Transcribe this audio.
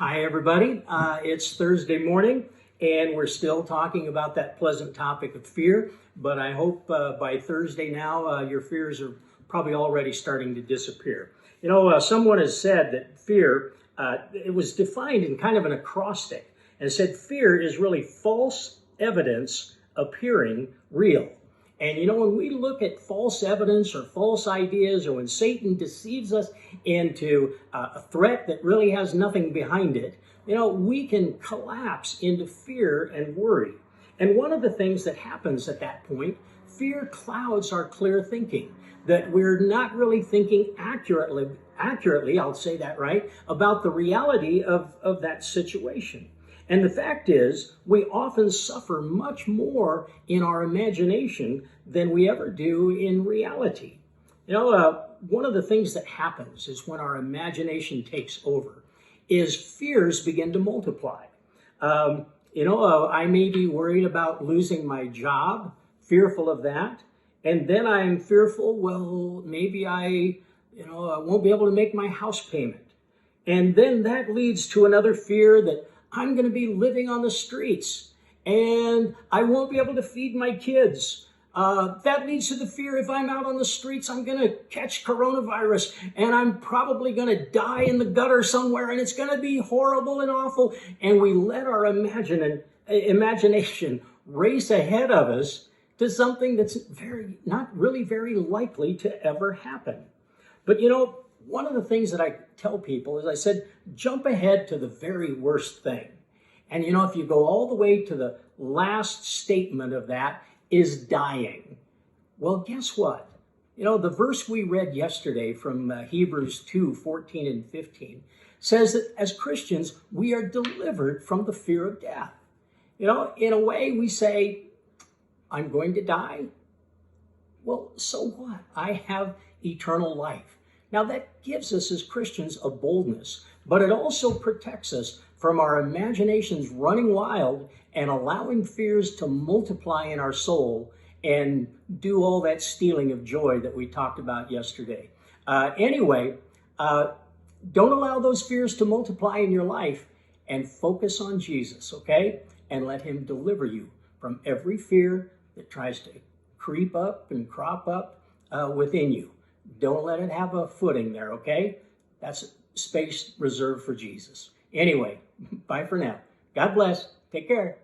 Hi, everybody. It's Thursday morning, and we're still talking about that pleasant topic of fear. But I hope by Thursday now, your fears are probably already starting to disappear. Someone has said that fear, it was defined in kind of an acrostic, and said fear is really false evidence appearing real. And when we look at false evidence or false ideas, or when Satan deceives us into a threat that really has nothing behind it, we can collapse into fear and worry. And one of the things that happens at that point, fear clouds our clear thinking, that we're not really thinking accurately, I'll say that right, about the reality of that situation. And the fact is, we often suffer much more in our imagination than we ever do in reality. One of the things that happens is when our imagination takes over, is fears begin to multiply. I may be worried about losing my job, fearful of that. And then I'm fearful, well, maybe I won't be able to make my house payment. And then that leads to another fear that I'm going to be living on the streets and I won't be able to feed my kids. That leads to the fear if I'm out on the streets, I'm going to catch coronavirus and I'm probably going to die in the gutter somewhere and it's going to be horrible and awful. And we let our imagination race ahead of us to something that's not really very likely to ever happen. But one of the things that I tell people is I said, jump ahead to the very worst thing. And if you go all the way to the last statement of that is dying. Well, guess what? The verse we read yesterday from Hebrews 2:14 and 15 says that as Christians, we are delivered from the fear of death. In a way we say, I'm going to die. Well, so what? I have eternal life. Now that gives us as Christians a boldness, but it also protects us from our imaginations running wild and allowing fears to multiply in our soul and do all that stealing of joy that we talked about yesterday. Anyway, don't allow those fears to multiply in your life and focus on Jesus, okay? And let him deliver you from every fear that tries to creep up and crop up within you. Don't let it have a footing there, okay? That's space reserved for Jesus. Anyway, bye for now. God bless. Take care.